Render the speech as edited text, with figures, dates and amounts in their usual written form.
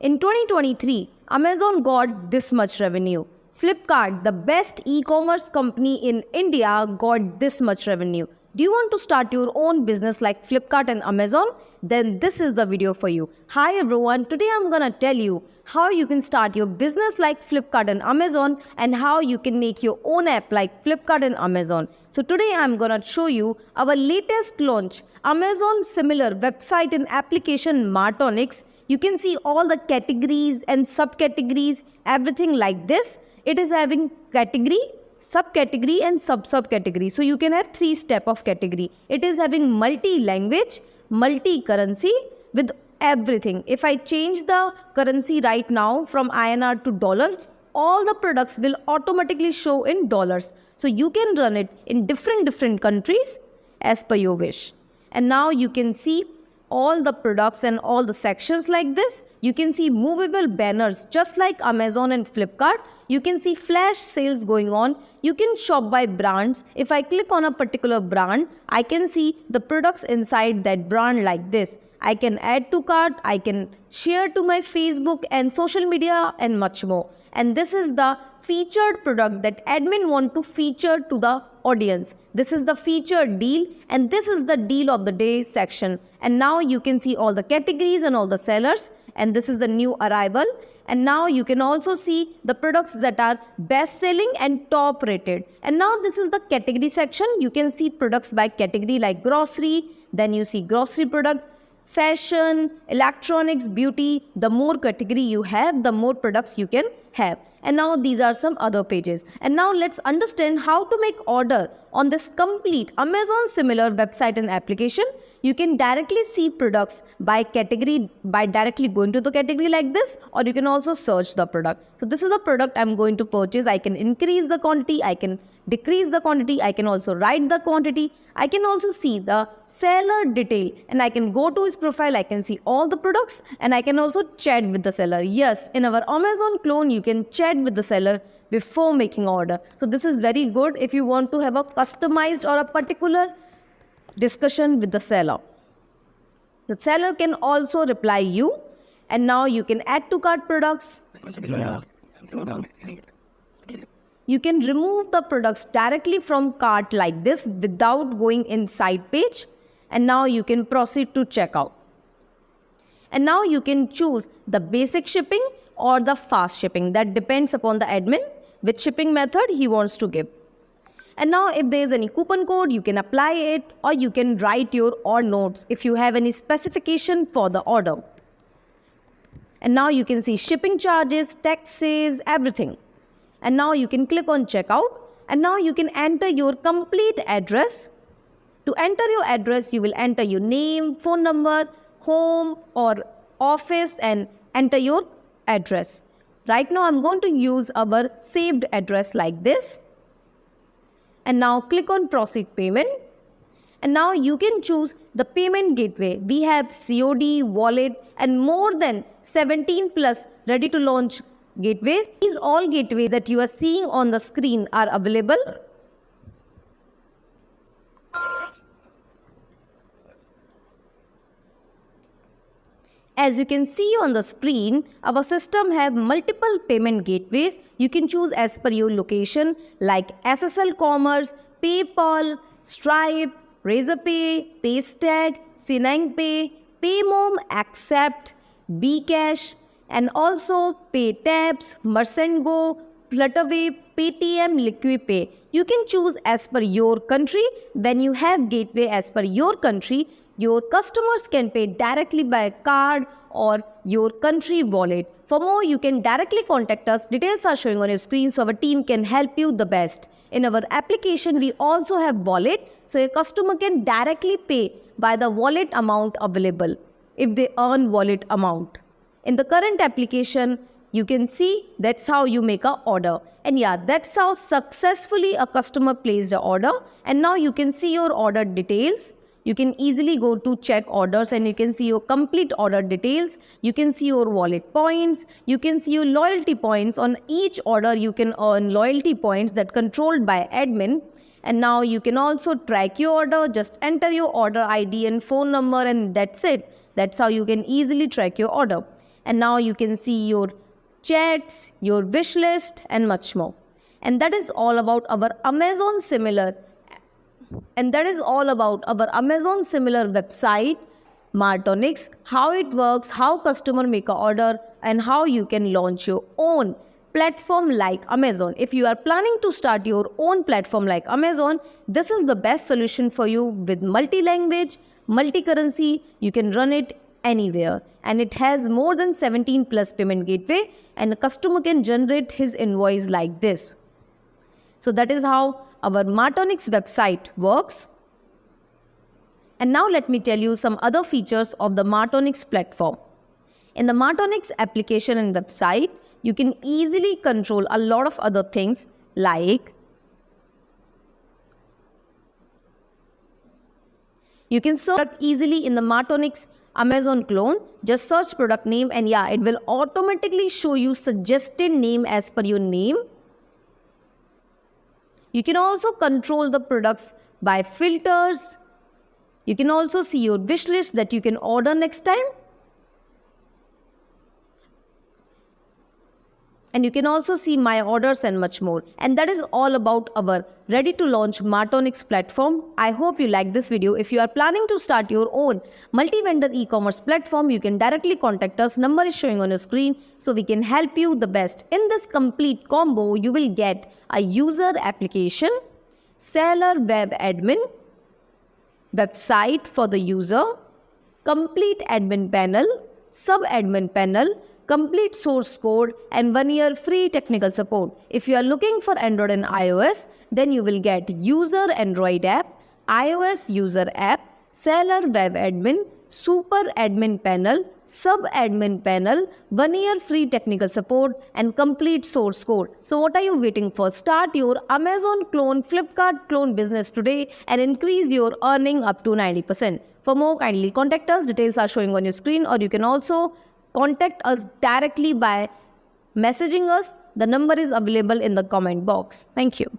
In 2023, Amazon got this much revenue. Flipkart, the best e-commerce company in India, got this much revenue. Do you want to start your own business like Flipkart and Amazon? Then this is the video for you. Hi everyone, today I'm gonna tell you how you can start your business like Flipkart and Amazon and how you can make your own app like Flipkart and Amazon. So today I'm gonna show you our latest launch, Amazon similar website and application Raunix. You can see all the categories and subcategories, everything like this. It is having category, subcategory and subcategory. So you can have 3 steps of category. It is having multi-language, multi-currency with everything. If I change the currency right now from INR to dollar, all the products will automatically show in dollars. So you can run it in different countries as per your wish. And now you can see all the products and all the sections like this. You can see movable banners just like Amazon and Flipkart. You can see flash sales going on. You can shop by brands. If I click on a particular brand, I can see the products inside that brand like this. I can add to cart, I can share to my Facebook and social media and much more. And this is the featured product that admin want to feature to the audience. This is the featured deal and this is the deal of the day section. And now you can see all the categories and all the sellers, and this is the new arrival. And now you can also see the products that are best selling and top rated. And now this is the category section. You can see products by category like grocery, then you see grocery product, fashion, electronics, beauty. The more category you have, the more products you can have. And now these are some other pages. And now let's understand how to make order on this complete Amazon similar website and application. You can directly see products by category by directly going to the category like this, or you can also search the product. So this is the product I'm going to purchase. I can increase the quantity, I can decrease the quantity, I can also write the quantity, I can also see the seller detail, and I can go to his profile, I can see all the products, and I can also chat with the seller. Yes, in our Amazon clone, you can chat with the seller before making order. So this is very good if you want to have a customized or a particular discussion with the seller. The seller can also reply you, and now you can add to cart products. You can remove the products directly from cart like this without going inside page, and now you can proceed to checkout. And now you can choose the basic shipping or the fast shipping. That depends upon the admin which shipping method he wants to give. And now if there is any coupon code, you can apply it, or you can write your order notes if you have any specification for the order. And now you can see shipping charges, taxes, everything. And now you can click on checkout, and now you can enter your complete address. To enter your address, you will enter your name, phone number, home or office, and enter your address. Right now I'm going to use our saved address like this. And now click on proceed payment. And now you can choose the payment gateway. We have COD, wallet, and more than 17 plus ready to launch gateways. These all gateways that you are seeing on the screen are available. As you can see on the screen, our system have multiple payment gateways. You can choose as per your location like SSL Commerce, PayPal, Stripe, Razorpay, Paystack, Sinang Pay, Paymom, Accept, Bcash, and also PayTabs, Merchant Go, Flutterway, Paytm, Liquipay. You can choose as per your country. When you have gateway as per your country, your customers can pay directly by card or your country wallet. For more, you can directly contact us. Details are showing on your screen, so our team can help you the best. In our application, we also have wallet, so your customer can directly pay by the wallet amount available if they earn wallet amount. In the current application, you can see that's how you make an order. And yeah, that's how successfully a customer placed an order. And now you can see your order details. You can easily go to check orders and you can see your complete order details. You can see your wallet points. You can see your loyalty points. On each order, you can earn loyalty points that controlled by admin. And now you can also track your order. Just enter your order ID and phone number, and that's it. That's how you can easily track your order. And now you can see your chats, your wish list, and much more. And that is all about our Amazon similar website, Martonix, how it works, how customer make a order, and how you can launch your own platform like Amazon. If you are planning to start your own platform like Amazon, this is the best solution for you. With multi-language, multi-currency, you can run it anywhere, and it has more than 17 plus payment gateway, and a customer can generate his invoice like this. So that is how our Martonix website works. And now let me tell you some other features of the Martonix platform. In the Martonix application and website, you can easily control a lot of other things, like you can search easily in the Martonix Amazon clone. Just search product name, and yeah, it will automatically show you suggested name as per your name. You can also control the products by filters. You can also see your wish list that you can order next time. And you can also see my orders and much more. And that is all about our ready to launch Martonix platform. I hope you like this video. If you are planning to start your own multi-vendor e-commerce platform, you can directly contact us. Number is showing on your screen, so we can help you the best. In this complete combo, you will get a user application, seller web admin, website for the user, complete admin panel, sub-admin panel, complete source code, and 1 year free technical support. If you are looking for Android and iOS, then you will get user Android app, iOS user app, seller web admin, super admin panel, sub admin panel, 1 year free technical support, and complete source code. So what are you waiting for? Start your Amazon clone, Flipkart clone business today and increase your earning up to 90%. For more, kindly contact us. Details are showing on your screen, or you can also contact us directly by messaging us. The number is available in the comment box. Thank you.